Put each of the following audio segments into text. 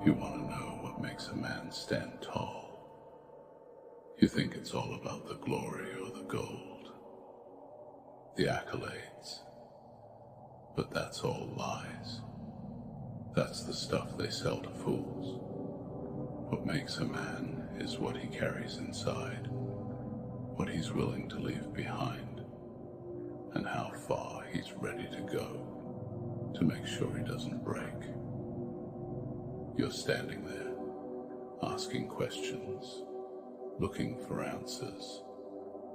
You want to know what makes a man stand tall. You think it's all about the glory or the gold, the accolades. But that's all lies. That's the stuff they sell to fools. What makes a man is what he carries inside, what he's willing to leave behind, and how far he's ready to go to make sure he doesn't break. You're standing there, asking questions, looking for answers,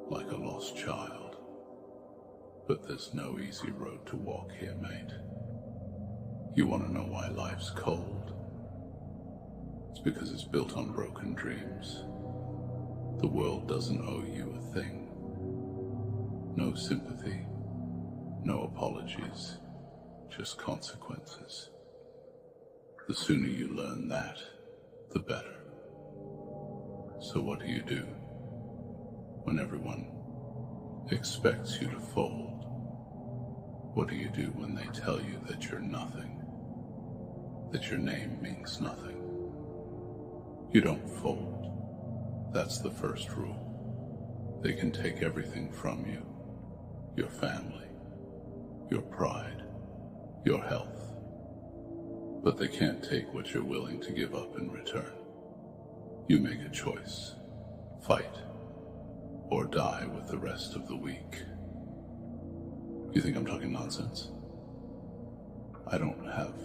like a lost child. But there's no easy road to walk here, mate. You want to know why life's cold? It's because it's built on broken dreams. The world doesn't owe you a thing. No sympathy, no apologies, just consequences. The sooner you learn that, the better. So what do when everyone expects you to fold? What do you do when they tell you that you're nothing, that your name means nothing? You don't fold. That's the first rule. They can take everything from you, your family, your pride, your health. But they can't take what you're willing to give up in return. You make a choice. Fight. Or die with the rest of the weak. You think I'm talking nonsense? I don't have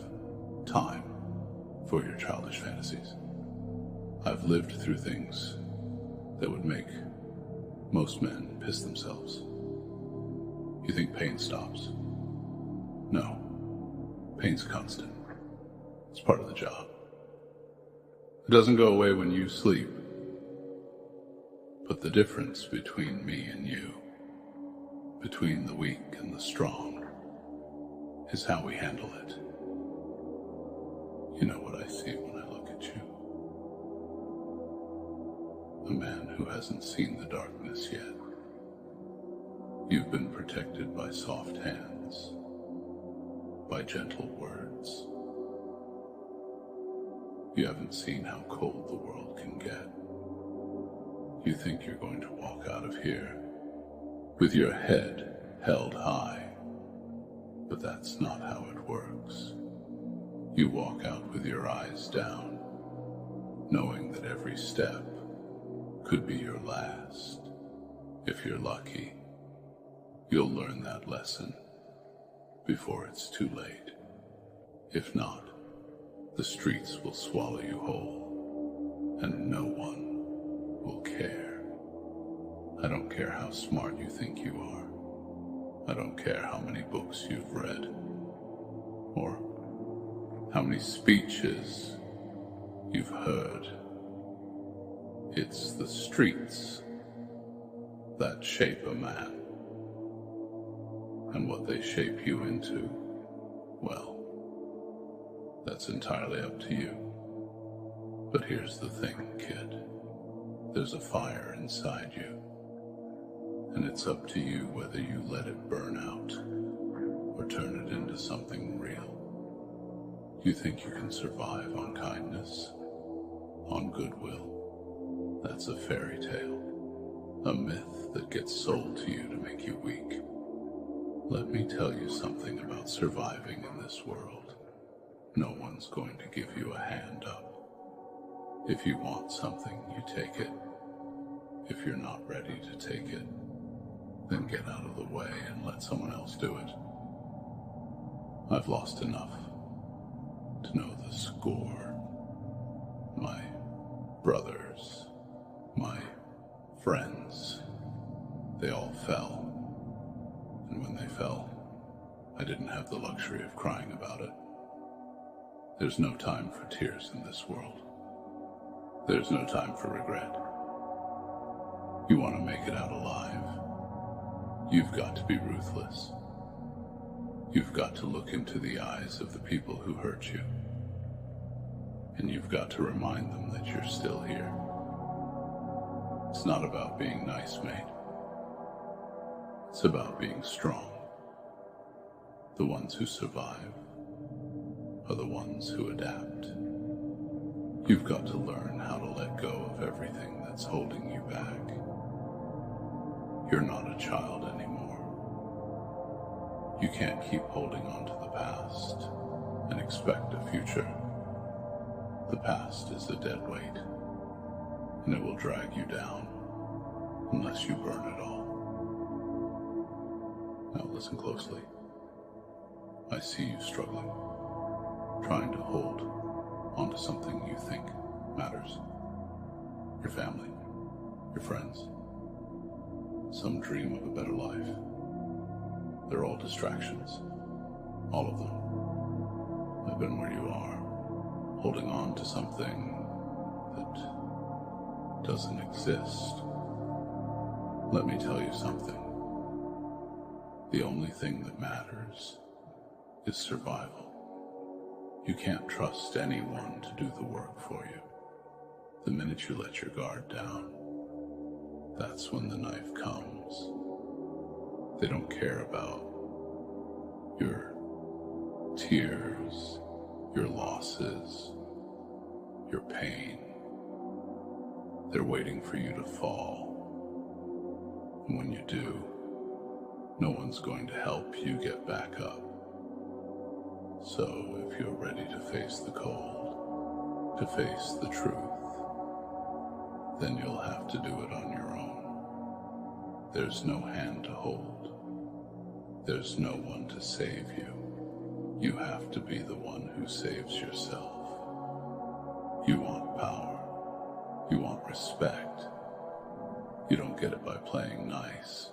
time for your childish fantasies. I've lived through things that would make most men piss themselves. You think pain stops? No. Pain's constant. It's part of the job. It doesn't go away when you sleep. But the difference between me and you, between the weak and the strong, is how we handle it. You know what I see when I look at you. A man who hasn't seen the darkness yet. You've been protected by soft hands, by gentle words. You haven't seen how cold the world can get. You think you're going to walk out of here with your head held high, but that's not how it works. You walk out with your eyes down, knowing that every step could be your last. If you're lucky, you'll learn that lesson before it's too late. If not, the streets will swallow you whole, and no one will care. I don't care how smart you think you are. I don't care how many books you've read, or how many speeches you've heard. It's the streets that shape a man, and what they shape you into, well, that's entirely up to you. But here's the thing, kid. There's a fire inside you, and it's up to you whether you let it burn out or turn it into something real. You think you can survive on kindness, on goodwill? That's a fairy tale, a myth that gets sold to you to make you weak. Let me tell you something about surviving in this world. No one's going to give you a hand up. If you want something, you take it. If you're not ready to take it, then get out of the way and let someone else do it. I've lost enough to know the score. My brothers, my friends, they all fell. And when they fell, I didn't have the luxury of crying about it. There's no time for tears in this world. There's no time for regret. You want to make it out alive? You've got to be ruthless. You've got to look into the eyes of the people who hurt you. And you've got to remind them that you're still here. It's not about being nice, mate. It's about being strong. The ones who survive are the ones who adapt. You've got to learn how to let go of everything that's holding you back. You're not a child anymore. You can't keep holding on to the past and expect a future. The past is a dead weight, and it will drag you down unless you burn it all. Now listen closely. I see you struggling, trying to hold onto something you think matters. Your family, your friends, some dream of a better life. They're all distractions, all of them. I've been where you are, holding on to something that doesn't exist. Let me tell you something. The only thing that matters is survival. You can't trust anyone to do the work for you. The minute you let your guard down, that's when the knife comes. They don't care about your tears, your losses, your pain. They're waiting for you to fall. And when you do, no one's going to help you get back up. So if you're ready to face the cold, to face the truth, then you'll have to do it on your own. There's no hand to hold. There's no one to save you. You have to be the one who saves yourself. You want power. You want respect. You don't get it by playing nice.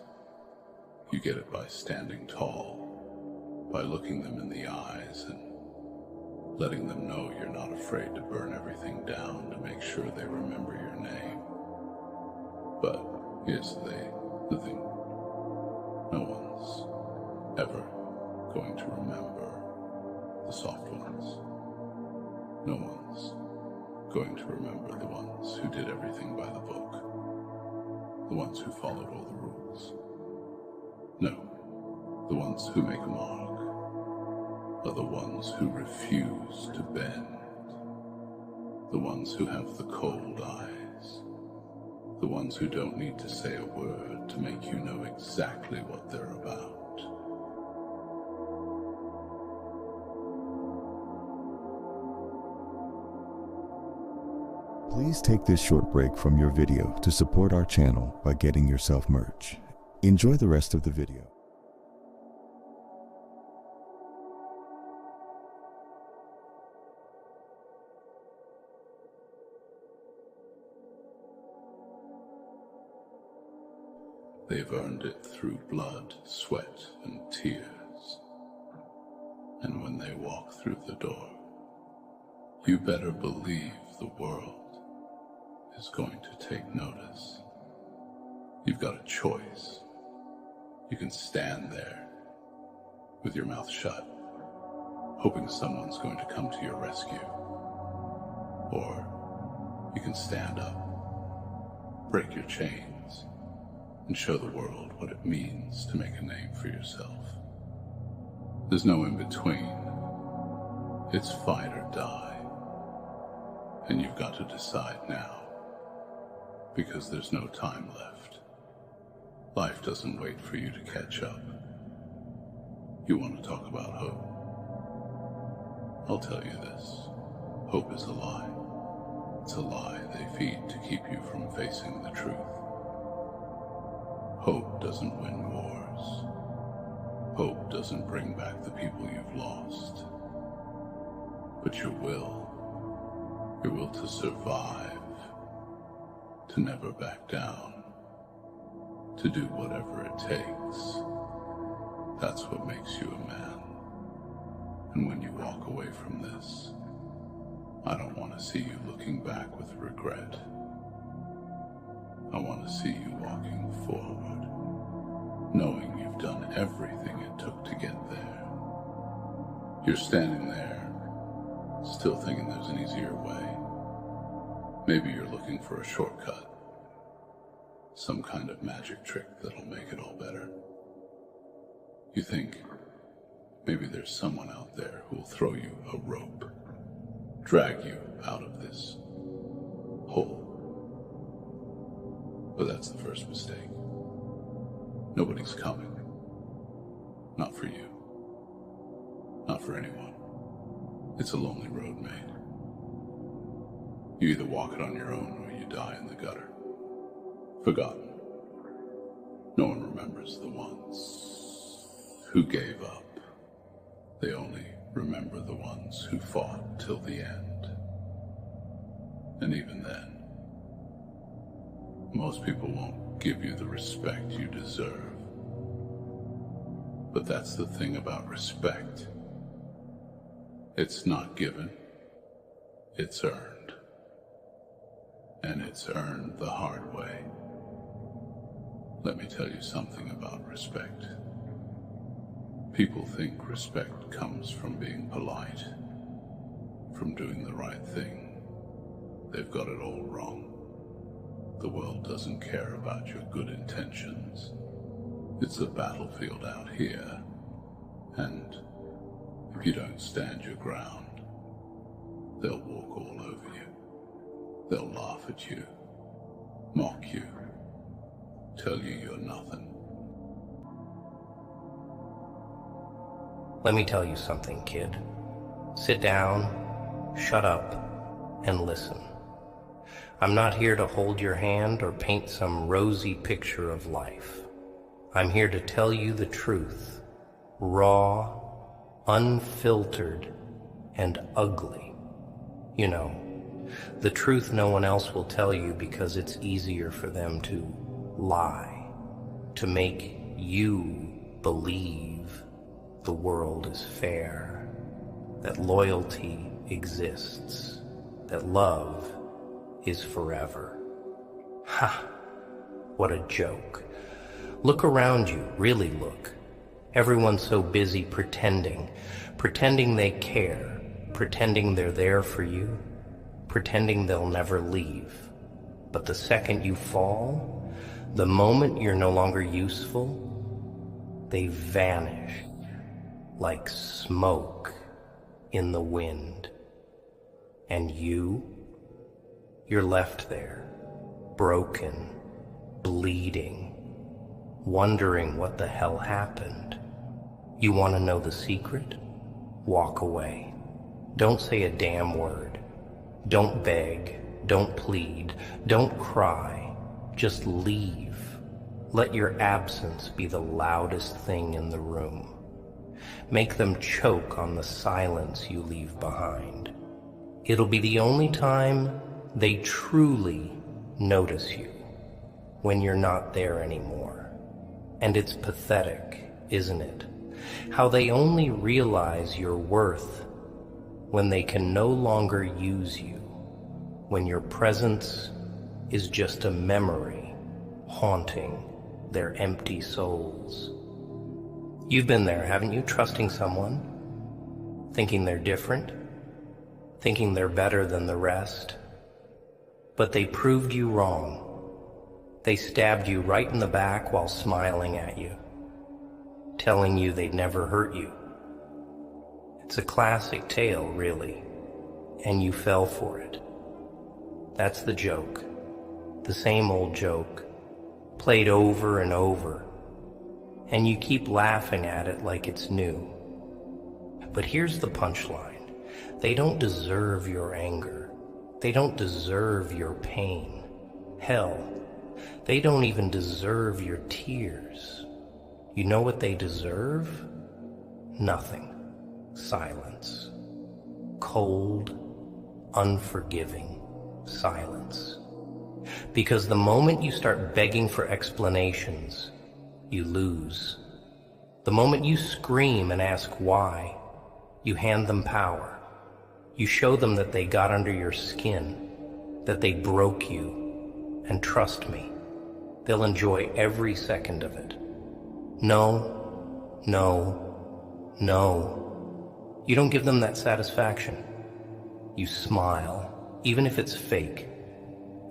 You get it by standing tall, by looking them in the eyes and letting them know you're not afraid to burn everything down to make sure they remember your name. But here's the thing. No one's ever going to remember the soft ones. No one's going to remember the ones who did everything by the book. The ones who followed all the rules. No, the ones who make a mark are the ones who refuse to bend. The ones who have the cold eyes. The ones who don't need to say a word to make you know exactly what they're about. Please take this short break from your video to support our channel by getting yourself merch. Enjoy the rest of the video. They've earned it through blood, sweat, and tears. And when they walk through the door, you better believe the world is going to take notice. You've got a choice. You can stand there with your mouth shut, hoping someone's going to come to your rescue. Or you can stand up, break your chains, and show the world what it means to make a name for yourself. There's no in between. It's fight or die. And you've got to decide now, because there's no time left. Life doesn't wait for you to catch up. You want to talk about hope? I'll tell you this. Hope is a lie. It's a lie they feed to keep you from facing the truth. Hope doesn't win wars. Hope doesn't bring back the people you've lost. But your will to survive, to never back down, to do whatever it takes, that's what makes you a man. And when you walk away from this, I don't want to see you looking back with regret. I want to see you walking forward, knowing you've done everything it took to get there. You're standing there, still thinking there's an easier way. Maybe you're looking for a shortcut, some kind of magic trick that'll make it all better. You think maybe there's someone out there who will throw you a rope, drag you out of this pull. But that's the first mistake. Nobody's coming. Not for you. Not for anyone. It's a lonely road, mate. You either walk it on your own or you die in the gutter. Forgotten. No one remembers the ones who gave up. They only remember the ones who fought till the end. And even then, most people won't give you the respect you deserve. But that's the thing about respect. It's not given, it's earned. And it's earned the hard way. Let me tell you something about respect. People think respect comes from being polite, from doing the right thing. They've got it all wrong. The world doesn't care about your good intentions. It's a battlefield out here, and if you don't stand your ground, they'll walk all over you. They'll laugh at you, mock you, tell you you're nothing. Let me tell you something, kid. Sit down, shut up, and listen. I'm not here to hold your hand or paint some rosy picture of life. I'm here to tell you the truth, raw, unfiltered, and ugly. You know, the truth no one else will tell you because it's easier for them to lie, to make you believe the world is fair, that loyalty exists, that love is forever. Ha! What a joke. Look around you, really look. Everyone's so busy pretending they care, pretending they're there for you, pretending they'll never leave. But the second you fall, the moment you're no longer useful, they vanish like smoke in the wind. And you're left there, broken, bleeding, wondering what the hell happened. You want to know the secret? Walk away. Don't say a damn word. Don't beg. Don't plead. Don't cry. Just leave. Let your absence be the loudest thing in the room. Make them choke on the silence you leave behind. It'll be the only time they truly notice you, when you're not there anymore. And it's pathetic, isn't it? How they only realize your worth when they can no longer use you, when your presence is just a memory haunting their empty souls. You've been there, haven't you? Trusting someone, thinking they're different, thinking they're better than the rest. But they proved you wrong. They stabbed you right in the back while smiling at you, telling you they'd never hurt you. It's a classic tale, really, and you fell for it. That's the joke. The same old joke, played over and over, and you keep laughing at it like it's new. But here's the punchline. They don't deserve your anger. They don't deserve your pain. Hell, they don't even deserve your tears. You know what they deserve? Nothing. Silence. Cold, unforgiving silence. Because the moment you start begging for explanations, you lose. The moment you scream and ask why, you hand them power. You show them that they got under your skin, that they broke you, and trust me, they'll enjoy every second of it. No, no, no. You don't give them that satisfaction. You smile, even if it's fake,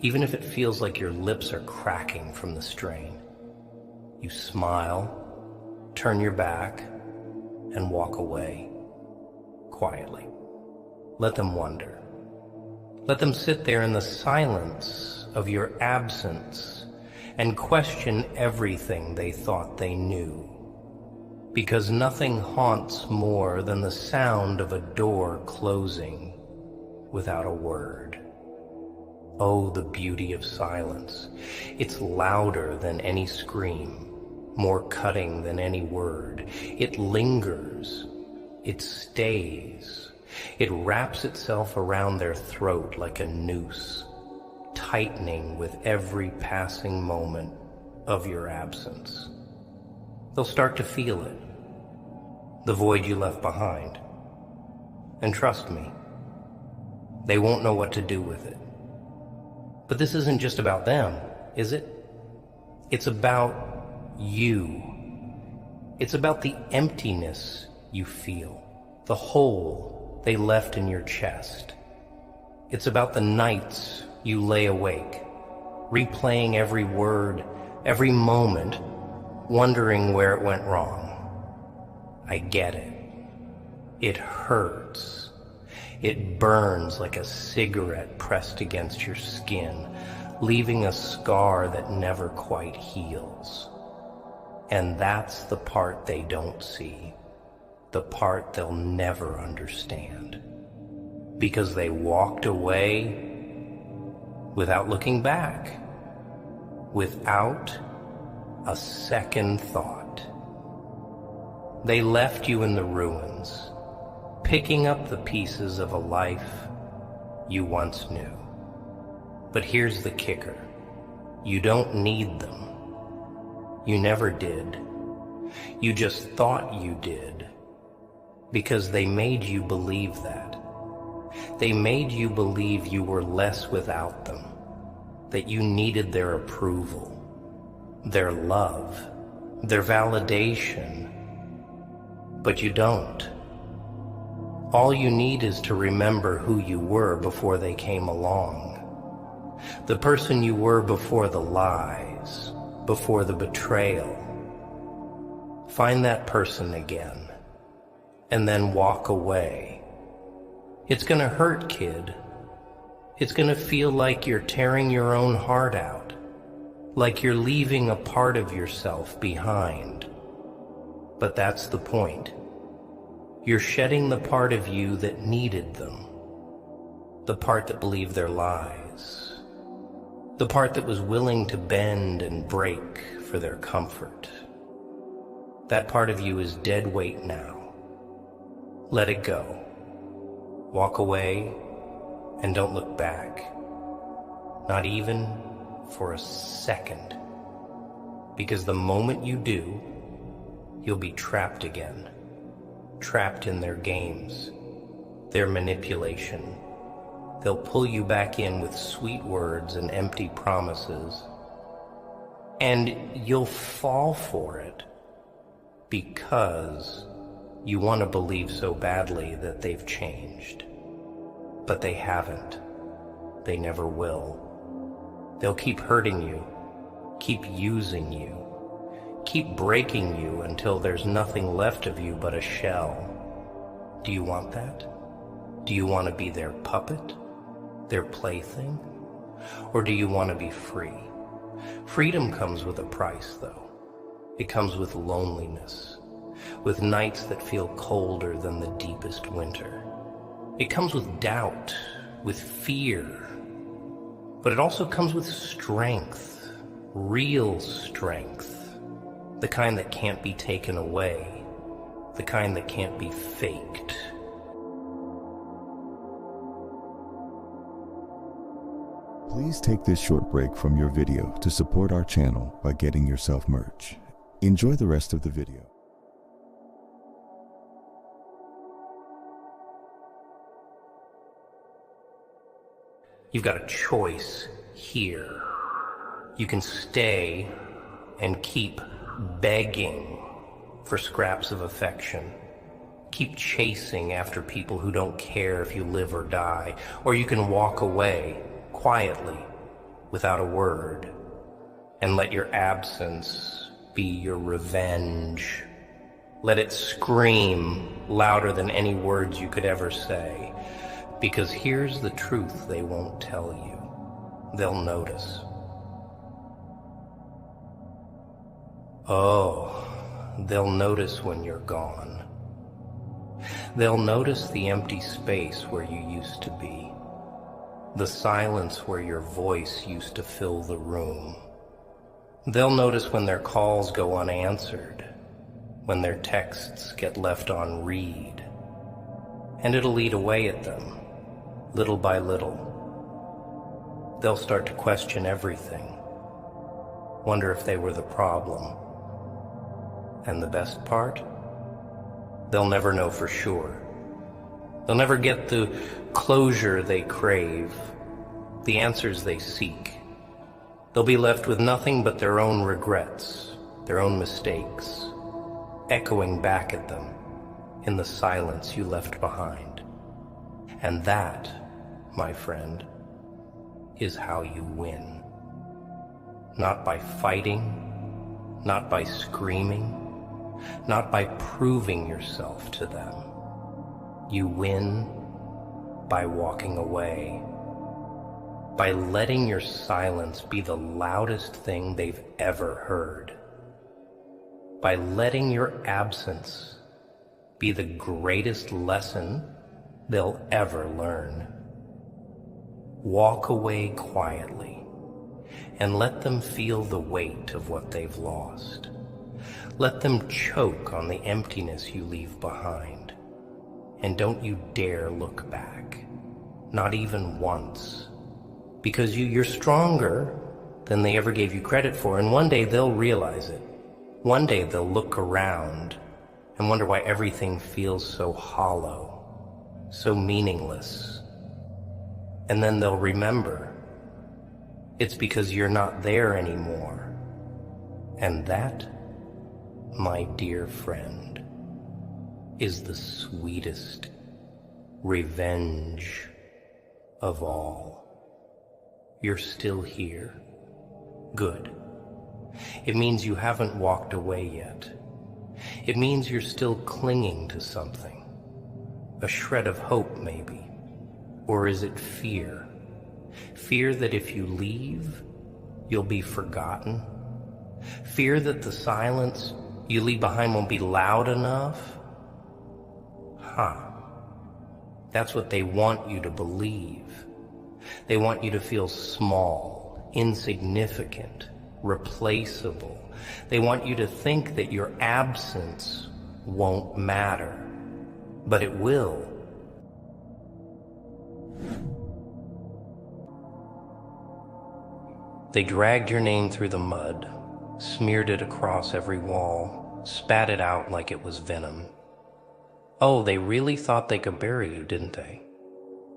even if it feels like your lips are cracking from the strain. You smile, turn your back, and walk away, quietly. Let them wonder. Let them sit there in the silence of your absence and question everything they thought they knew. Because nothing haunts more than the sound of a door closing without a word. Oh, the beauty of silence. It's louder than any scream, more cutting than any word. It lingers. It stays. It wraps itself around their throat like a noose, tightening with every passing moment of your absence. They'll start to feel it, the void you left behind. And trust me, they won't know what to do with it. But this isn't just about them, is it? It's about you. It's about the emptiness you feel, the hole they left in your chest. It's about the nights you lay awake, replaying every word, every moment, wondering where it went wrong. I get it. It hurts. It burns like a cigarette pressed against your skin, leaving a scar that never quite heals. And that's the part they don't see, the part they'll never understand. Because they walked away without looking back, without a second thought. They left you in the ruins, picking up the pieces of a life you once knew. But here's the kicker. You don't need them. You never did. You just thought you did, because they made you believe that. They made you believe you were less without them, that you needed their approval, their love, their validation. But you don't. All you need is to remember who you were before they came along. The person you were before the lies, before the betrayal. Find that person again, and then walk away. It's gonna hurt, kid. It's gonna feel like you're tearing your own heart out, like you're leaving a part of yourself behind. But that's the point. You're shedding the part of you that needed them, the part that believed their lies, the part that was willing to bend and break for their comfort. That part of you is dead weight now. Let it go. Walk away and don't look back, not even for a second, because the moment you do, you'll be trapped again, trapped in their games, their manipulation. They'll pull you back in with sweet words and empty promises, and you'll fall for it because you want to believe so badly that they've changed. But they haven't. They never will. They'll keep hurting you, keep using you, keep breaking you until there's nothing left of you but a shell. Do you want that? Do you want to be their puppet, their plaything? Or do you want to be free? Freedom comes with a price, though. It comes with loneliness, with nights that feel colder than the deepest winter. It comes with doubt, with fear, but it also comes with strength, real strength, the kind that can't be taken away, the kind that can't be faked. Please take this short break from your video to support our channel by getting yourself merch. Enjoy the rest of the video. You've got a choice here. You can stay and keep begging for scraps of affection. Keep chasing after people who don't care if you live or die. Or you can walk away quietly, without a word, and let your absence be your revenge. Let it scream louder than any words you could ever say. Because here's the truth they won't tell you. They'll notice. Oh, they'll notice when you're gone. They'll notice the empty space where you used to be. The silence where your voice used to fill the room. They'll notice when their calls go unanswered, when their texts get left on read. And it'll eat away at them, little by little. They'll start to question everything, wonder if they were the problem. And the best part? They'll never know for sure. They'll never get the closure they crave, the answers they seek. They'll be left with nothing but their own regrets, their own mistakes, echoing back at them in the silence you left behind. And that, my friend, is how you win. Not by fighting, not by screaming, not by proving yourself to them. You win by walking away, by letting your silence be the loudest thing they've ever heard, by letting your absence be the greatest lesson they'll ever learn. Walk away quietly and let them feel the weight of what they've lost. Let them choke on the emptiness you leave behind. And don't you dare look back, not even once, because you're stronger than they ever gave you credit for, and one day they'll realize it. One day they'll look around and wonder why everything feels so hollow, so meaningless. And then they'll remember it's because you're not there anymore. And that, my dear friend, is the sweetest revenge of all. You're still here. Good. It means you haven't walked away yet. It means you're still clinging to something. A shred of hope, maybe. Or is it fear? Fear that if you leave, you'll be forgotten? Fear that the silence you leave behind won't be loud enough? That's what they want you to believe. They want you to feel small, insignificant, replaceable. They want you to think that your absence won't matter, but it will. They dragged your name through the mud, smeared it across every wall, spat it out like it was venom. Oh, they really thought they could bury you, didn't they?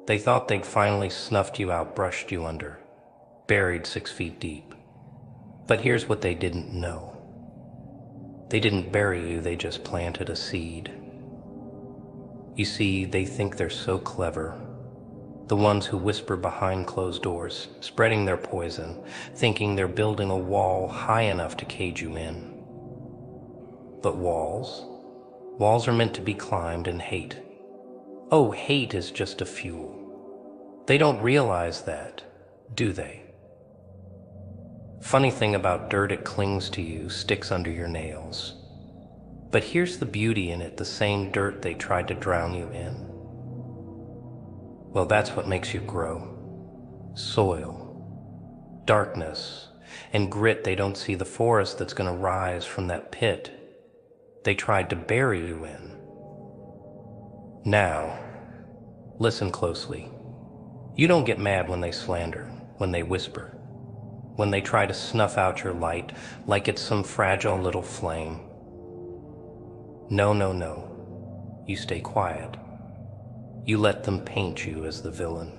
They thought they'd finally snuffed you out, brushed you under, buried 6 feet deep. But here's what they didn't know. They didn't bury you, they just planted a seed. You see, they think they're so clever. The ones who whisper behind closed doors, spreading their poison, thinking they're building a wall high enough to cage you in. But walls are meant to be climbed, and hate. Oh, hate is just a fuel. They don't realize that, do they? Funny thing about dirt, it clings to you, sticks under your nails. But here's the beauty in it, the same dirt they tried to drown you in. Well, that's what makes you grow. Soil, darkness, and grit. They don't see the forest that's going to rise from that pit they tried to bury you in. Now, listen closely. You don't get mad when they slander, when they whisper, when they try to snuff out your light like it's some fragile little flame. No, no, no. You stay quiet. You let them paint you as the villain.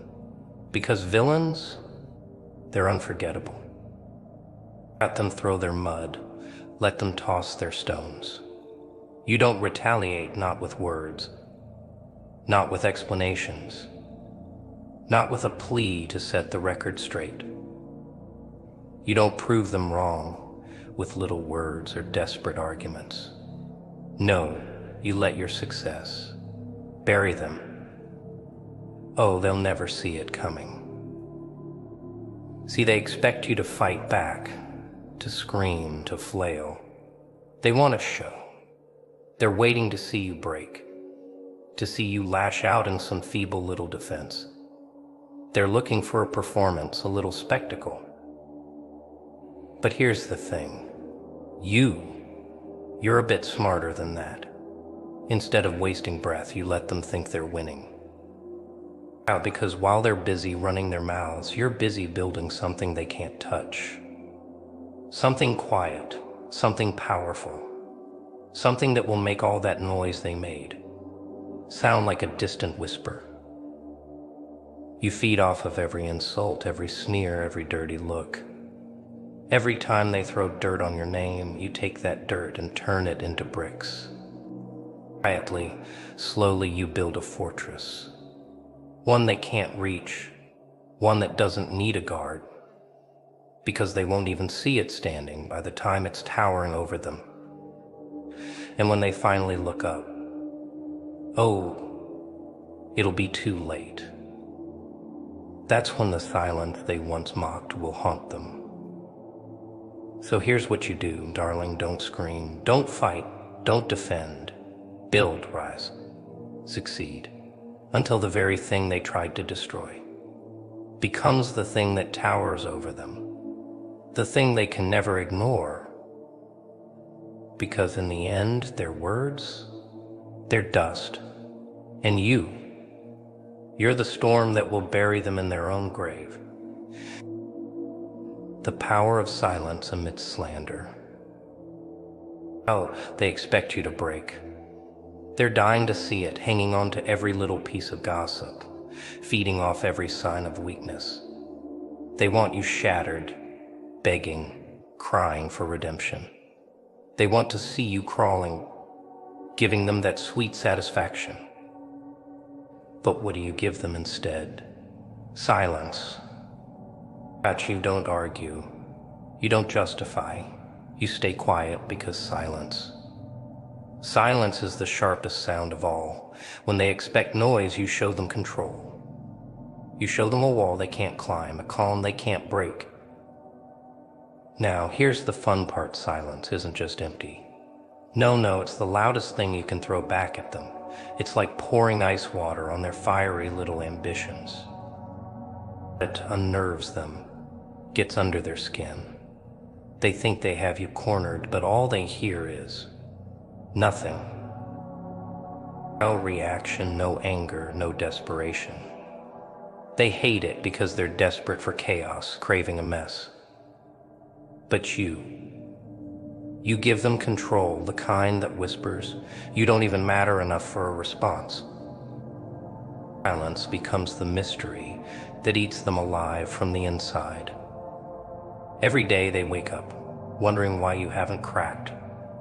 Because villains, they're unforgettable. Let them throw their mud. Let them toss their stones. You don't retaliate, not with words, not with explanations, not with a plea to set the record straight. You don't prove them wrong with little words or desperate arguments. No, you let your success bury them. oh, they'll never see it coming. See, they expect you to fight back, to scream, to flail. They want a show. They're waiting to see you break, to see you lash out in some feeble little defense. They're looking for a performance, a little spectacle. But here's the thing. You're a bit smarter than that. Instead of wasting breath, you let them think they're winning. Because while they're busy running their mouths, you're busy building something they can't touch. Something quiet, something powerful, something that will make all that noise they made sound like a distant whisper. You feed off of every insult, every sneer, every dirty look. Every time they throw dirt on your name, you take that dirt and turn it into bricks. Quietly, slowly you build a fortress. One they can't reach, one that doesn't need a guard, because they won't even see it standing by the time it's towering over them. And when they finally look up, oh, it'll be too late. That's when the silence they once mocked will haunt them. So here's what you do, darling, don't scream, don't fight, don't defend. Build, rise, succeed, until the very thing they tried to destroy becomes the thing that towers over them, the thing they can never ignore, because in the end, their words, they're dust, and you're the storm that will bury them in their own grave. The power of silence amidst slander. Oh, they expect you to break. They're dying to see it, hanging on to every little piece of gossip, feeding off every sign of weakness. They want you shattered, begging, crying for redemption. They want to see you crawling, giving them that sweet satisfaction. But what do you give them instead? Silence. But you don't argue. You don't justify. You stay quiet because silence. Silence is the sharpest sound of all. When they expect noise, you show them control. You show them a wall they can't climb, a calm they can't break. Now, here's the fun part. Silence isn't just empty. No, it's the loudest thing you can throw back at them. It's like pouring ice water on their fiery little ambitions. It unnerves them, gets under their skin. They think they have you cornered, but all they hear is nothing. No reaction, no anger, no desperation. They hate it because they're desperate for chaos, craving a mess. But you give them control, the kind that whispers, you don't even matter enough for a response. Silence becomes the mystery that eats them alive from the inside. Every day they wake up, wondering why you haven't cracked,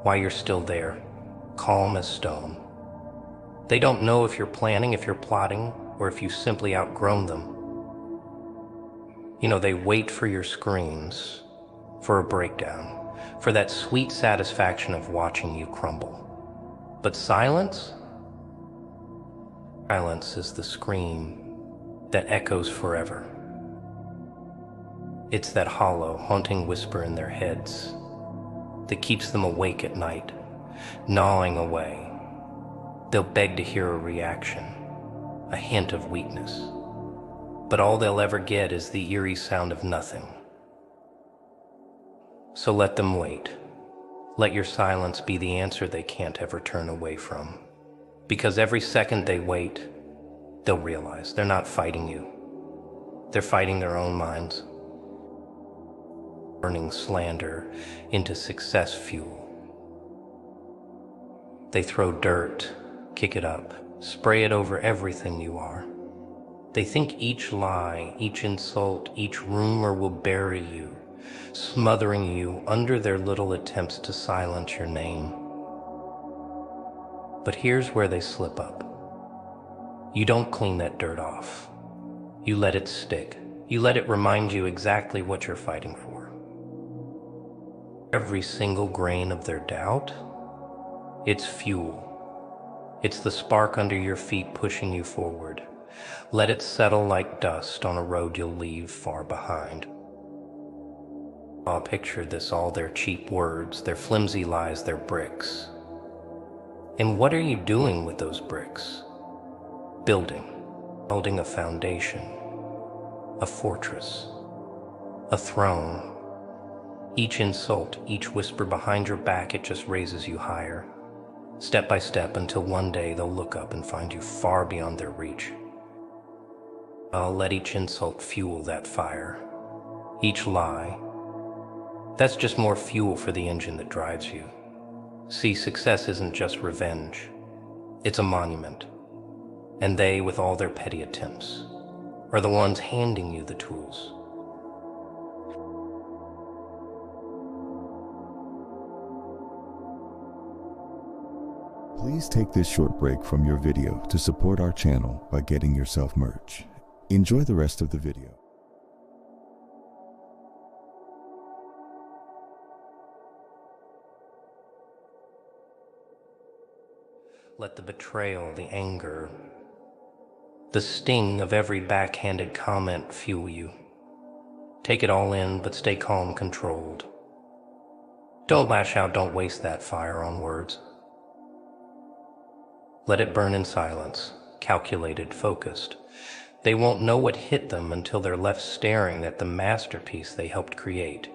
why you're still there, calm as stone. They don't know if you're planning, if you're plotting, or if you've simply outgrown them. They wait for your screams, for a breakdown, for that sweet satisfaction of watching you crumble. But silence? Silence is the scream that echoes forever. It's that hollow, haunting whisper in their heads that keeps them awake at night, gnawing away. They'll beg to hear a reaction, a hint of weakness. But all they'll ever get is the eerie sound of nothing. So let them wait. Let your silence be the answer they can't ever turn away from. Because every second they wait, they'll realize they're not fighting you. They're fighting their own minds. Burning slander into success fuel. They throw dirt, kick it up, spray it over everything you are. They think each lie, each insult, each rumor will bury you, smothering you under their little attempts to silence your name. But here's where they slip up. You don't clean that dirt off. You let it stick. You let it remind you exactly what you're fighting for. Every single grain of their doubt, it's fuel. It's the spark under your feet pushing you forward. Let it settle like dust on a road you'll leave far behind. I'll picture this, all their cheap words, their flimsy lies, their bricks. And what are you doing with those bricks? Building a foundation, a fortress, a throne. Each insult, each whisper behind your back, it just raises you higher, step by step, until one day they'll look up and find you far beyond their reach. I'll let each insult fuel that fire. Each lie, that's just more fuel for the engine that drives you. See, success isn't just revenge. It's a monument. And they, with all their petty attempts, are the ones handing you the tools. Please take this short break from your video to support our channel by getting yourself merch. Enjoy the rest of the video. Let the betrayal, the anger, the sting of every backhanded comment fuel you. Take it all in, but stay calm, controlled. Don't lash out, don't waste that fire on words. Let it burn in silence, calculated, focused. They won't know what hit them until they're left staring at the masterpiece they helped create.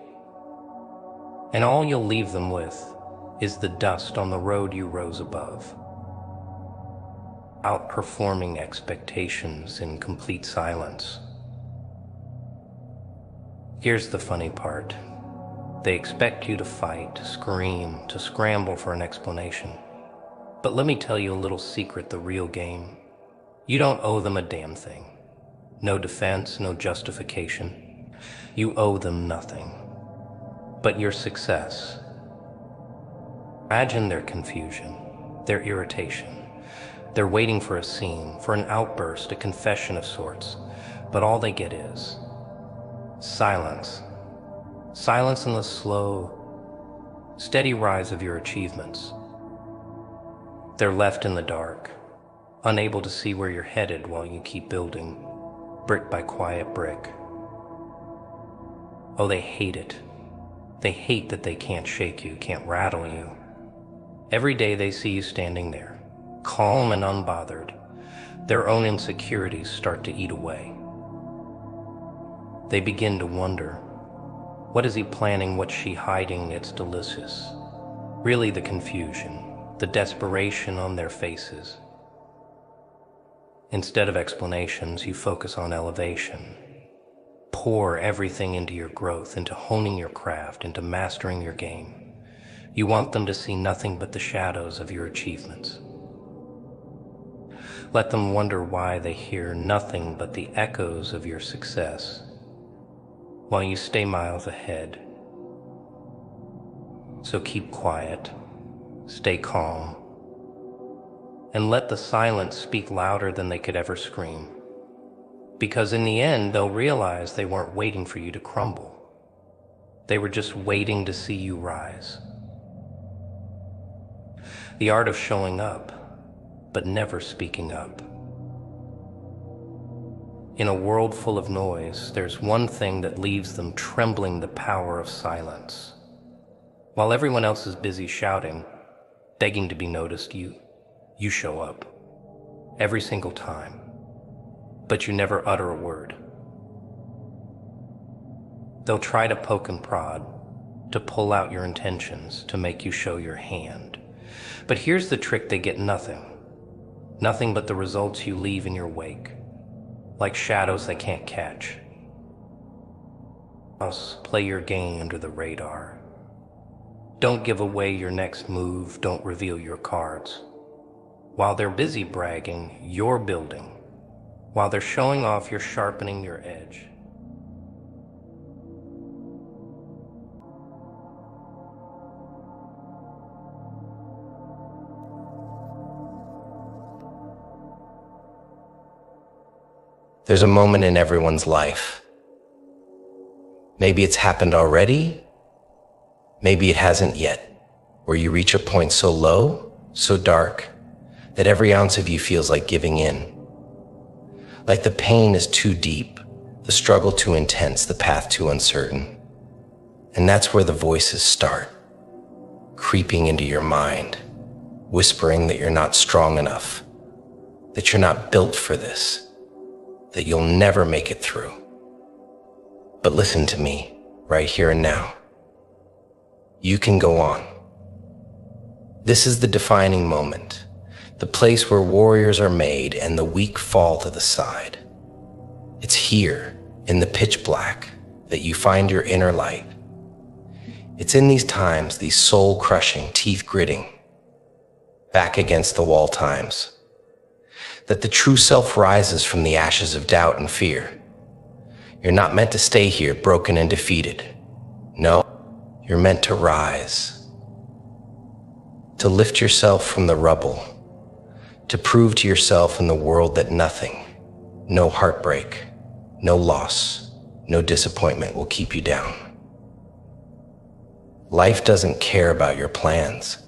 And all you'll leave them with is the dust on the road you rose above. Outperforming expectations in complete silence. Here's the funny part. They expect you to fight, to scream, to scramble for an explanation. But let me tell you a little secret, the real game. You don't owe them a damn thing. No defense, no justification. You owe them nothing but your success. Imagine their confusion, their irritation. They're waiting for a scene, for an outburst, a confession of sorts. But all they get is silence. Silence in the slow, steady rise of your achievements. They're left in the dark, unable to see where you're headed while you keep building, brick by quiet brick. Oh, they hate it. They hate that they can't shake you, can't rattle you. Every day they see you standing there, calm and unbothered. Their own insecurities start to eat away. They begin to wonder, what is he planning? What's she hiding? It's delicious. Really, the confusion, the desperation on their faces. Instead of explanations, you focus on elevation. Pour everything into your growth, into honing your craft, into mastering your game. You want them to see nothing but the shadows of your achievements. Let them wonder why they hear nothing but the echoes of your success, while you stay miles ahead. So keep quiet, stay calm, and let the silence speak louder than they could ever scream. Because in the end, they'll realize they weren't waiting for you to crumble. They were just waiting to see you rise. The art of showing up, but never speaking up. In a world full of noise, there's one thing that leaves them trembling: the power of silence. While everyone else is busy shouting, begging to be noticed, you show up. Every single time. But you never utter a word. They'll try to poke and prod, to pull out your intentions, to make you show your hand. But here's the trick: they get nothing. Nothing but the results you leave in your wake, like shadows they can't catch. Play your game under the radar. Don't give away your next move, don't reveal your cards. While they're busy bragging, you're building. While they're showing off, you're sharpening your edge. There's a moment in everyone's life. Maybe it's happened already, maybe it hasn't yet, where you reach a point so low, so dark, that every ounce of you feels like giving in. Like the pain is too deep, the struggle too intense, the path too uncertain. And that's where the voices start, creeping into your mind, whispering that you're not strong enough, that you're not built for this, that you'll never make it through. But listen to me, right here and now. You can go on. This is the defining moment, the place where warriors are made and the weak fall to the side. It's here, in the pitch black, that you find your inner light. It's in these times, these soul-crushing, teeth-gritting, back against the wall times, that the true self rises from the ashes of doubt and fear. You're not meant to stay here broken and defeated. No, you're meant to rise, to lift yourself from the rubble, to prove to yourself and the world that nothing, no heartbreak, no loss, no disappointment will keep you down. Life doesn't care about your plans.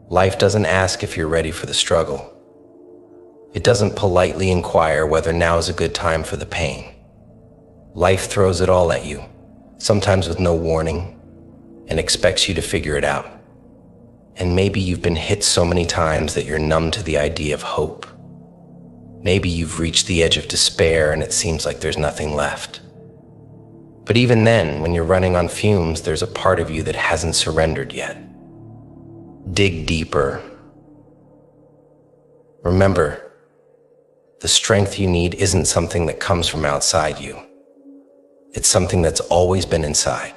Life doesn't ask if you're ready for the struggle. It doesn't politely inquire whether now is a good time for the pain. Life throws it all at you, sometimes with no warning, and expects you to figure it out. And maybe you've been hit so many times that you're numb to the idea of hope. Maybe you've reached the edge of despair and it seems like there's nothing left. But even then, when you're running on fumes, there's a part of you that hasn't surrendered yet. Dig deeper. Remember, the strength you need isn't something that comes from outside you. It's something that's always been inside.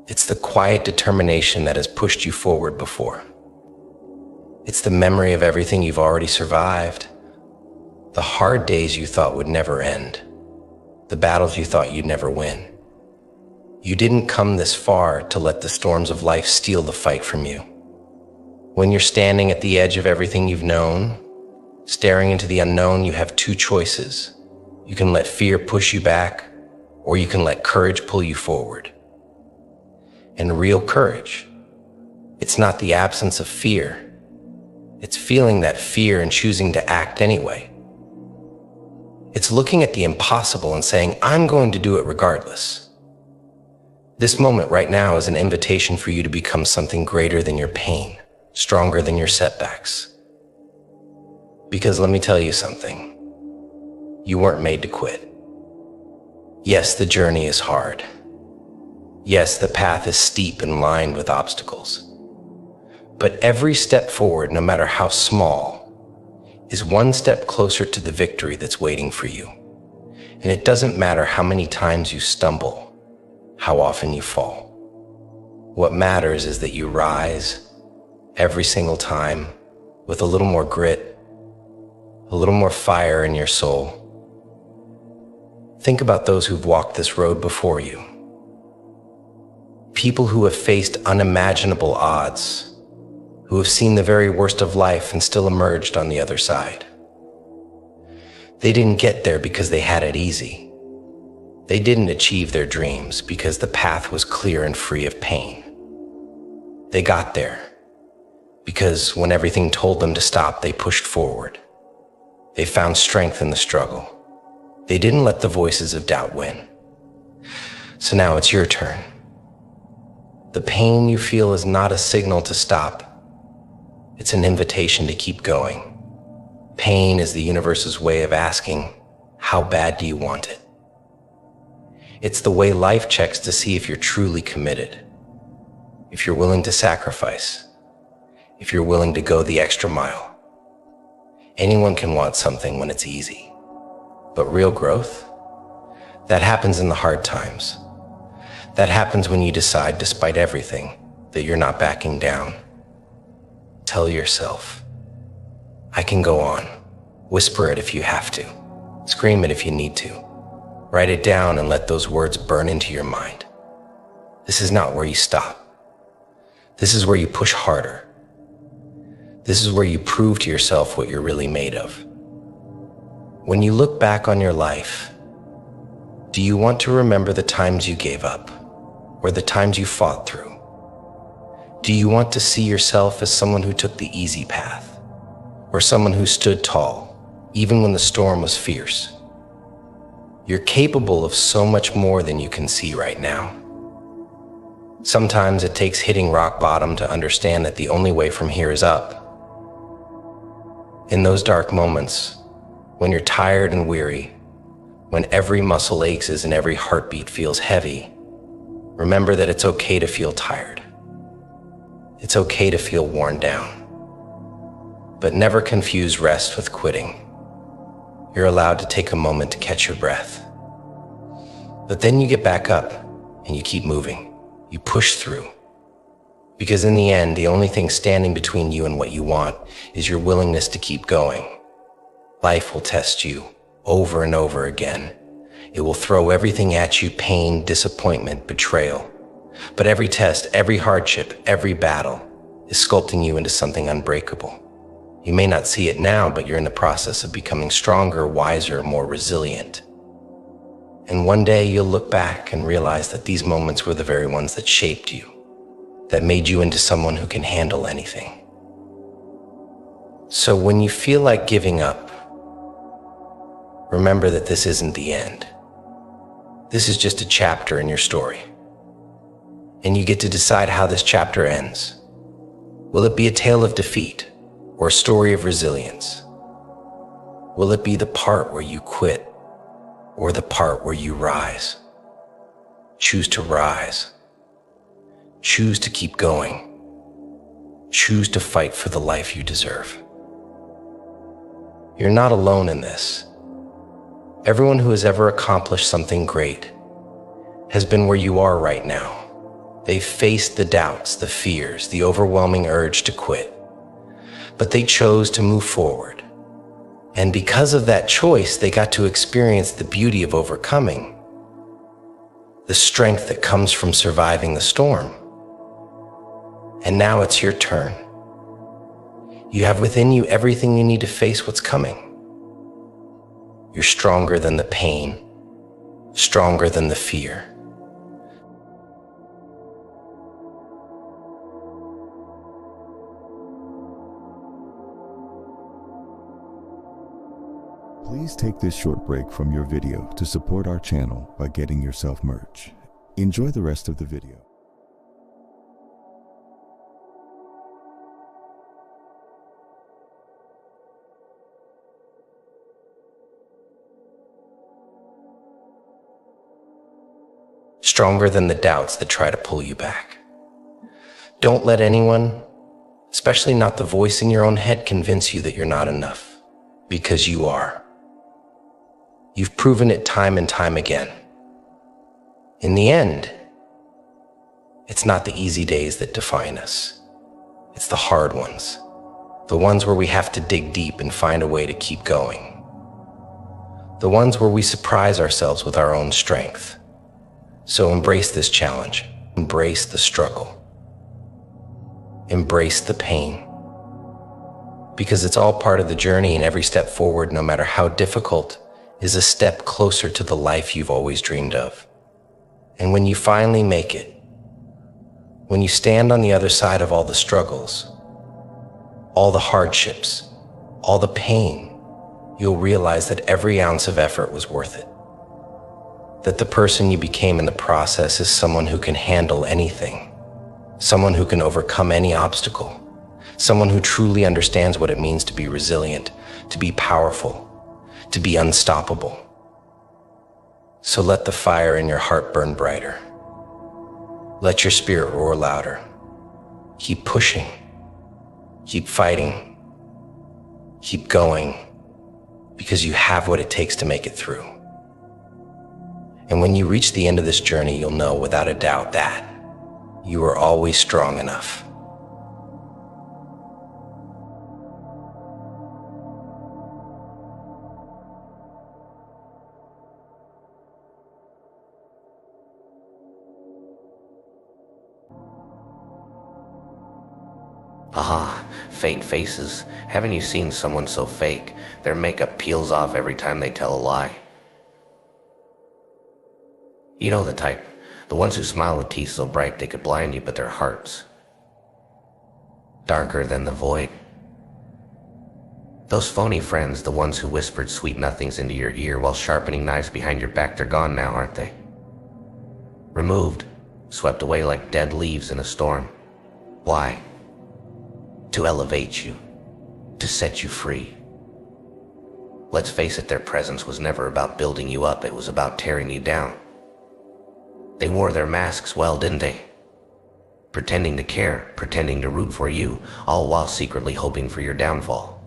It's the quiet determination that has pushed you forward before. It's the memory of everything you've already survived. The hard days you thought would never end. The battles you thought you'd never win. You didn't come this far to let the storms of life steal the fight from you. When you're standing at the edge of everything you've known, staring into the unknown, you have two choices. You can let fear push you back, or you can let courage pull you forward. And real courage, it's not the absence of fear. It's feeling that fear and choosing to act anyway. It's looking at the impossible and saying, I'm going to do it regardless. This moment right now is an invitation for you to become something greater than your pain, stronger than your setbacks. Because let me tell you something, you weren't made to quit. Yes, the journey is hard. Yes, the path is steep and lined with obstacles. But every step forward, no matter how small, is one step closer to the victory that's waiting for you. And it doesn't matter how many times you stumble, how often you fall. What matters is that you rise every single time with a little more grit, a little more fire in your soul. Think about those who've walked this road before you. People who have faced unimaginable odds, who have seen the very worst of life and still emerged on the other side. They didn't get there because they had it easy. They didn't achieve their dreams because the path was clear and free of pain. They got there because when everything told them to stop, they pushed forward. They found strength in the struggle. They didn't let the voices of doubt win. So now it's your turn. The pain you feel is not a signal to stop. It's an invitation to keep going. Pain is the universe's way of asking, how bad do you want it? It's the way life checks to see if you're truly committed, if you're willing to sacrifice, if you're willing to go the extra mile. Anyone can want something when it's easy, but real growth, that happens in the hard times. That happens when you decide, despite everything, that you're not backing down. Tell yourself, I can go on. Whisper it if you have to. Scream it if you need to. Write it down and let those words burn into your mind. This is not where you stop. This is where you push harder. This is where you prove to yourself what you're really made of. When you look back on your life, do you want to remember the times you gave up, or the times you fought through? Do you want to see yourself as someone who took the easy path, or someone who stood tall, even when the storm was fierce. You're capable of so much more than you can see right now. Sometimes it takes hitting rock bottom to understand that the only way from here is up. In those dark moments, when you're tired and weary, when every muscle aches and every heartbeat feels heavy, remember that it's okay to feel tired. It's okay to feel worn down. But never confuse rest with quitting. You're allowed to take a moment to catch your breath. But then you get back up and you keep moving. You push through. Because in the end, the only thing standing between you and what you want is your willingness to keep going. Life will test you over and over again. It will throw everything at you: pain, disappointment, betrayal. But every test, every hardship, every battle is sculpting you into something unbreakable. You may not see it now, but you're in the process of becoming stronger, wiser, more resilient. And one day you'll look back and realize that these moments were the very ones that shaped you, that made you into someone who can handle anything. So when you feel like giving up, remember that this isn't the end. This is just a chapter in your story. And you get to decide how this chapter ends. Will it be a tale of defeat or a story of resilience? Will it be the part where you quit or the part where you rise? Choose to rise. Choose to keep going. Choose to fight for the life you deserve. You're not alone in this. Everyone who has ever accomplished something great has been where you are right now. They've faced the doubts, the fears, the overwhelming urge to quit, but they chose to move forward. And because of that choice, they got to experience the beauty of overcoming, the strength that comes from surviving the storm. And now it's your turn. You have within you everything you need to face what's coming. You're stronger than the pain, stronger than the fear. Please take this short break from your video to support our channel by getting yourself merch. Enjoy the rest of the video. Stronger than the doubts that try to pull you back. Don't let anyone, especially not the voice in your own head, convince you that you're not enough, because you are. You've proven it time and time again. In the end, it's not the easy days that define us. It's the hard ones, the ones where we have to dig deep and find a way to keep going. The ones where we surprise ourselves with our own strength. So embrace this challenge, embrace the struggle, embrace the pain, because it's all part of the journey, and every step forward, no matter how difficult, is a step closer to the life you've always dreamed of. And when you finally make it, when you stand on the other side of all the struggles, all the hardships, all the pain, you'll realize that every ounce of effort was worth it. That the person you became in the process is someone who can handle anything, someone who can overcome any obstacle, someone who truly understands what it means to be resilient, to be powerful, to be unstoppable. So let the fire in your heart burn brighter. Let your spirit roar louder. Keep pushing, keep fighting, keep going, because you have what it takes to make it through. And when you reach the end of this journey, you'll know without a doubt that you are always strong enough. Aha, fake faces. Haven't you seen someone so fake? Their makeup peels off every time they tell a lie. You know the type. The ones who smile with teeth so bright they could blind you, but their hearts darker than the void. Those phony friends, the ones who whispered sweet nothings into your ear while sharpening knives behind your back, they're gone now, aren't they? Removed, swept away like dead leaves in a storm. Why? To elevate you, to set you free. Let's face it, their presence was never about building you up, it was about tearing you down. They wore their masks well, didn't they? Pretending to care, pretending to root for you, all while secretly hoping for your downfall.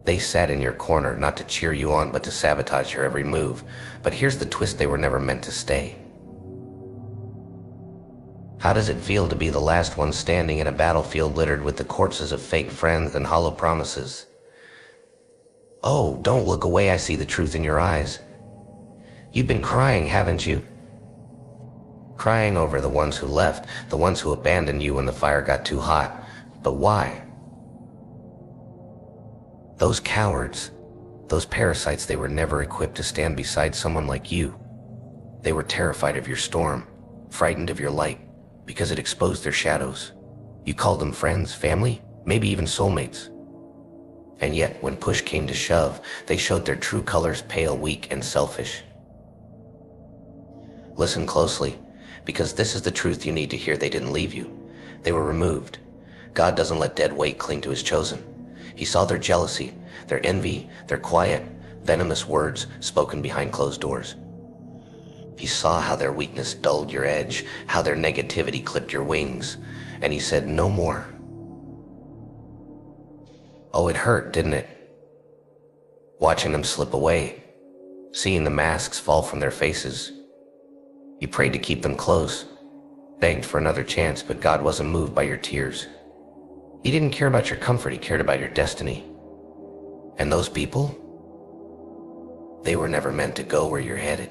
They sat in your corner, not to cheer you on, but to sabotage your every move. But here's the twist, they were never meant to stay. How does it feel to be the last one standing in a battlefield littered with the corpses of fake friends and hollow promises? Oh, don't look away, I see the truth in your eyes. You've been crying, haven't you? Crying over the ones who left, the ones who abandoned you when the fire got too hot. But why? Those cowards, those parasites, they were never equipped to stand beside someone like you. They were terrified of your storm, frightened of your light, because it exposed their shadows. You called them friends, family, maybe even soulmates. And yet, when push came to shove, they showed their true colors, pale, weak, and selfish. Listen closely, because this is the truth you need to hear. They didn't leave you. They were removed. God doesn't let dead weight cling to his chosen. He saw their jealousy, their envy, their quiet, venomous words spoken behind closed doors. He saw how their weakness dulled your edge, how their negativity clipped your wings, and he said, no more. Oh, it hurt, didn't it? Watching them slip away, seeing the masks fall from their faces. You prayed to keep them close, begged for another chance, but God wasn't moved by your tears. He didn't care about your comfort, he cared about your destiny. And those people, they were never meant to go where you're headed.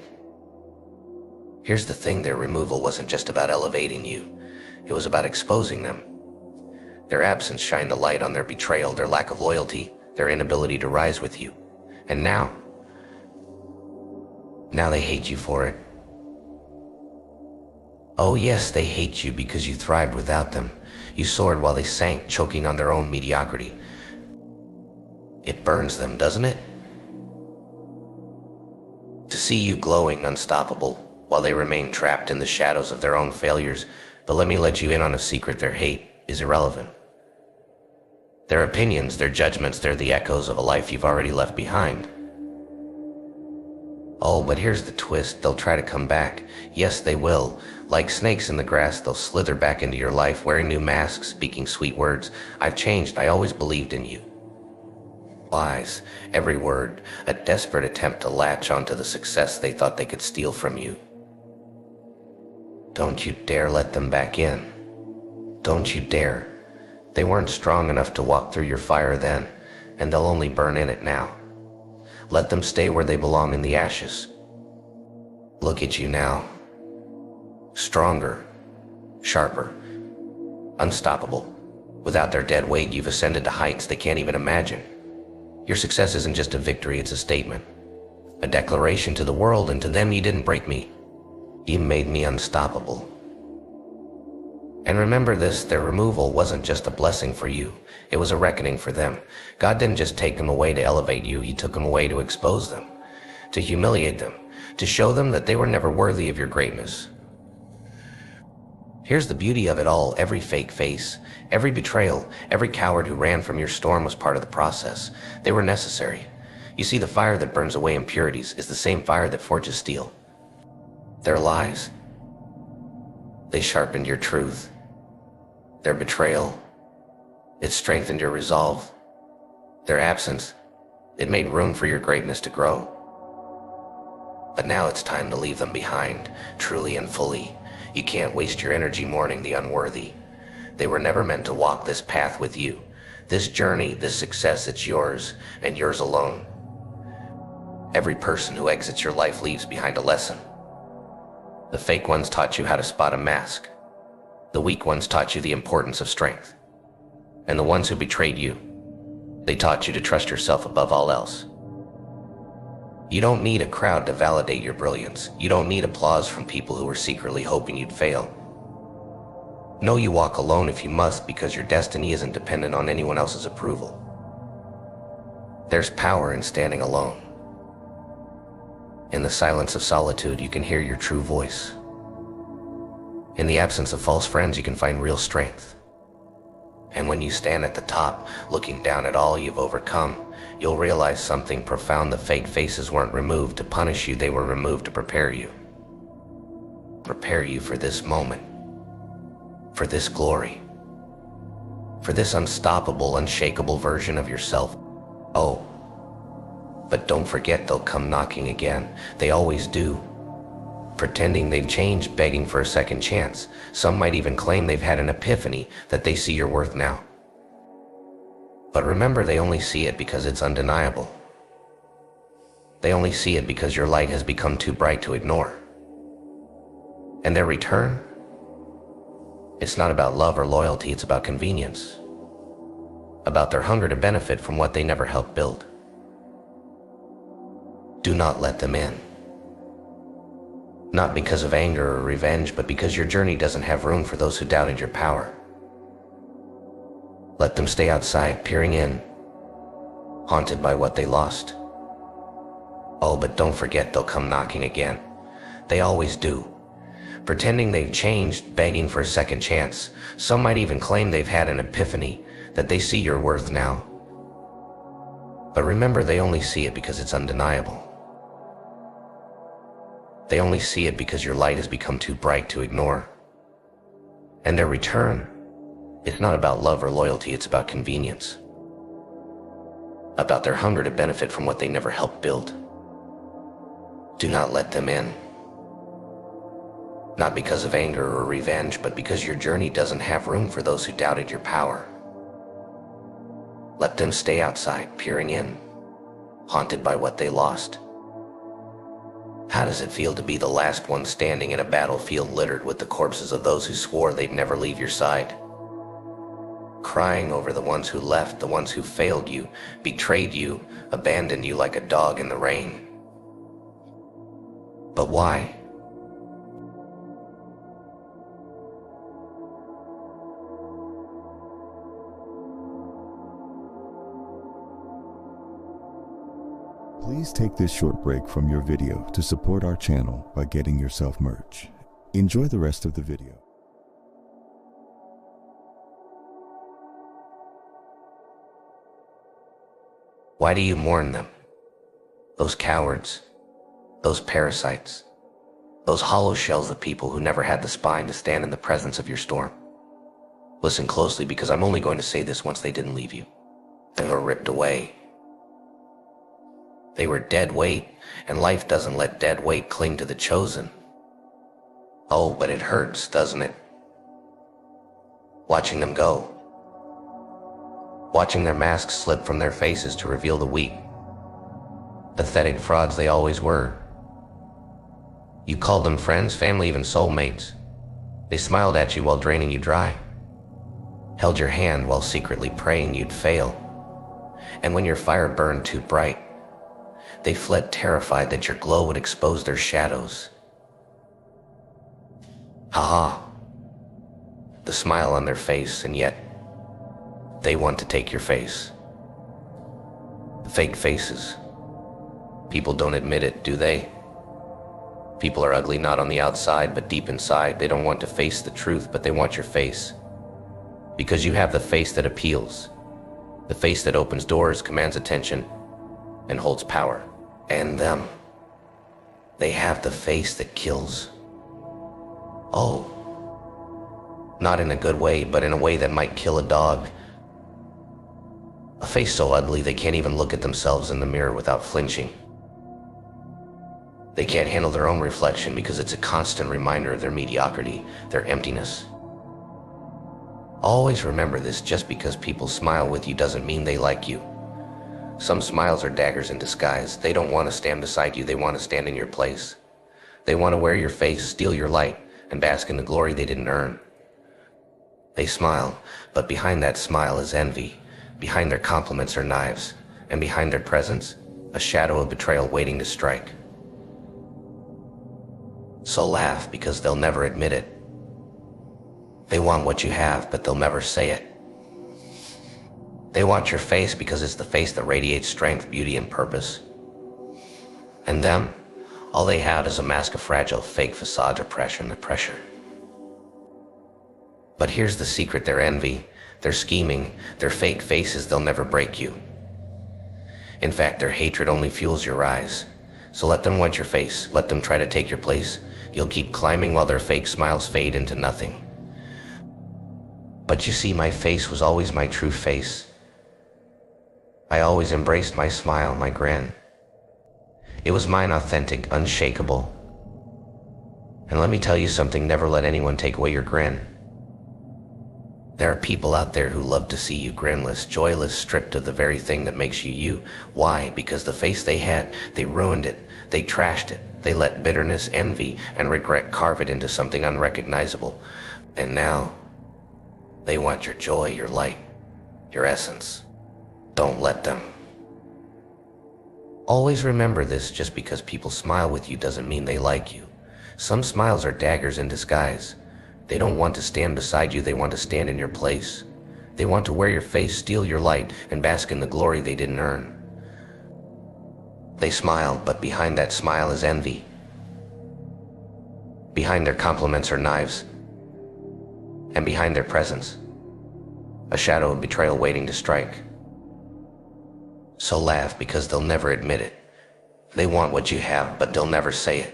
Here's the thing, their removal wasn't just about elevating you, it was about exposing them. Their absence shined a light on their betrayal, their lack of loyalty, their inability to rise with you. And now they hate you for it. Oh yes, they hate you because you thrived without them. You soared while they sank, choking on their own mediocrity. It burns them, doesn't it? To see you glowing, unstoppable, while they remain trapped in the shadows of their own failures. But let me let you in on a secret, their hate is irrelevant. Their opinions, their judgments, they're the echoes of a life you've already left behind. Oh, but here's the twist, they'll try to come back. Yes, they will. Like snakes in the grass, they'll slither back into your life, wearing new masks, speaking sweet words. I've changed, I always believed in you. Lies, every word, a desperate attempt to latch onto the success they thought they could steal from you. Don't you dare let them back in. Don't you dare. They weren't strong enough to walk through your fire then, and they'll only burn in it now. Let them stay where they belong, in the ashes. Look at you now. Stronger, sharper, unstoppable. Without their dead weight, you've ascended to heights they can't even imagine. Your success isn't just a victory, it's a statement. A declaration to the world and to them, you didn't break me. You made me unstoppable. And remember this, their removal wasn't just a blessing for you, it was a reckoning for them. God didn't just take them away to elevate you, he took them away to expose them, to humiliate them, to show them that they were never worthy of your greatness. Here's the beauty of it all, every fake face, every betrayal, every coward who ran from your storm was part of the process. They were necessary. You see, the fire that burns away impurities is the same fire that forges steel. Their lies, they sharpened your truth. Their betrayal, it strengthened your resolve. Their absence, it made room for your greatness to grow. But now it's time to leave them behind, truly and fully. You can't waste your energy mourning the unworthy. They were never meant to walk this path with you. This journey, this success, it's yours, and yours alone. Every person who exits your life leaves behind a lesson. The fake ones taught you how to spot a mask. The weak ones taught you the importance of strength. And the ones who betrayed you, they taught you to trust yourself above all else. You don't need a crowd to validate your brilliance. You don't need applause from people who were secretly hoping you'd fail. No, you walk alone if you must, because your destiny isn't dependent on anyone else's approval. There's power in standing alone. In the silence of solitude, you can hear your true voice. In the absence of false friends, you can find real strength. And when you stand at the top, looking down at all you've overcome, you'll realize something profound. The fake faces weren't removed to punish you, they were removed to prepare you. Prepare you for this moment, for this glory, for this unstoppable, unshakable version of yourself. Oh, but don't forget, they'll come knocking again. They always do. Pretending they've changed, begging for a second chance. Some might even claim they've had an epiphany, that they see your worth now. But remember, they only see it because it's undeniable. They only see it because your light has become too bright to ignore. And their return? It's not about love or loyalty, it's about convenience. About their hunger to benefit from what they never helped build. Do not let them in. Not because of anger or revenge, but because your journey doesn't have room for those who doubted your power. Let them stay outside, peering in, haunted by what they lost. Oh, but don't forget, they'll come knocking again. They always do. Pretending they've changed, begging for a second chance. Some might even claim they've had an epiphany, that they see your worth now. But remember, they only see it because it's undeniable. They only see it because your light has become too bright to ignore. And their return, it's not about love or loyalty, it's about convenience. About their hunger to benefit from what they never helped build. Do not let them in. Not because of anger or revenge, but because your journey doesn't have room for those who doubted your power. Let them stay outside, peering in, haunted by what they lost. How does it feel to be the last one standing in a battlefield littered with the corpses of those who swore they'd never leave your side? Crying over the ones who left, the ones who failed you, betrayed you, abandoned you like a dog in the rain. But why? Please take this short break from your video to support our channel by getting yourself merch. Enjoy the rest of the video. Why do you mourn them? Those cowards, those parasites, those hollow shells of people who never had the spine to stand in the presence of your storm. Listen closely, because I'm only going to say this once they didn't leave you. They were ripped away. They were dead weight, and life doesn't let dead weight cling to the chosen. Oh, but it hurts, doesn't it? Watching them go. Watching their masks slip from their faces to reveal the weak, pathetic frauds they always were. You called them friends, family, even soulmates. They smiled at you while draining you dry. Held your hand while secretly praying you'd fail. And when your fire burned too bright, they fled terrified that your glow would expose their shadows. Ha-ha. The smile on their face, and yet they want to take your face. Fake faces. People don't admit it, do they? People are ugly not on the outside, but deep inside. They don't want to face the truth, but they want your face. Because you have the face that appeals. The face that opens doors, commands attention, and holds power. And them. They have the face that kills. Oh. Not in a good way, but in a way that might kill a dog. A face so ugly they can't even look at themselves in the mirror without flinching. They can't handle their own reflection because it's a constant reminder of their mediocrity, their emptiness. Always remember this: just because people smile with you doesn't mean they like you. Some smiles are daggers in disguise. They don't want to stand beside you, they want to stand in your place. They want to wear your face, steal your light, and bask in the glory they didn't earn. They smile, but behind that smile is envy. Behind their compliments are knives, and behind their presence, a shadow of betrayal waiting to strike. So laugh, because they'll never admit it. They want what you have, but they'll never say it. They want your face because it's the face that radiates strength, beauty, and purpose. And them, all they have is a mask of fragile, fake facade of pressure and the pressure. But here's the secret: their envy, their scheming, their fake faces, they'll never break you. In fact, their hatred only fuels your rise. So let them want your face, let them try to take your place. You'll keep climbing while their fake smiles fade into nothing. But you see, my face was always my true face. I always embraced my smile, my grin. It was mine, authentic, unshakable. And let me tell you something, never let anyone take away your grin. There are people out there who love to see you grinless, joyless, stripped of the very thing that makes you you. Why? Because the face they had, they ruined it, they trashed it, they let bitterness, envy, and regret carve it into something unrecognizable. And now, they want your joy, your light, your essence. Don't let them. Always remember this: just because people smile with you doesn't mean they like you. Some smiles are daggers in disguise. They don't want to stand beside you, they want to stand in your place. They want to wear your face, steal your light, and bask in the glory they didn't earn. They smile, but behind that smile is envy. Behind their compliments are knives. And behind their presence, a shadow of betrayal waiting to strike. So laugh, because they'll never admit it. They want what you have, but they'll never say it.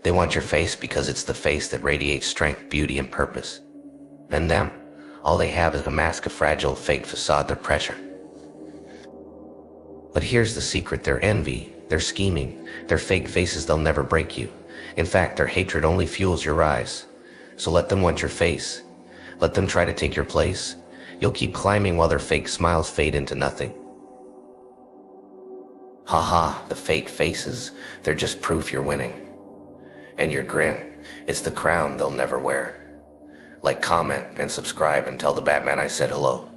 They want your face because it's the face that radiates strength, beauty, and purpose. And them, all they have is a mask of fragile, fake facade, their pressure. But here's the secret: their envy, their scheming, their fake faces, they'll never break you. In fact, their hatred only fuels your rise. So let them want your face. Let them try to take your place. You'll keep climbing while their fake smiles fade into nothing. Haha, the fake faces, they're just proof you're winning. And your grin, it's the crown they'll never wear. Like, comment, and subscribe, and tell the Batman I said hello.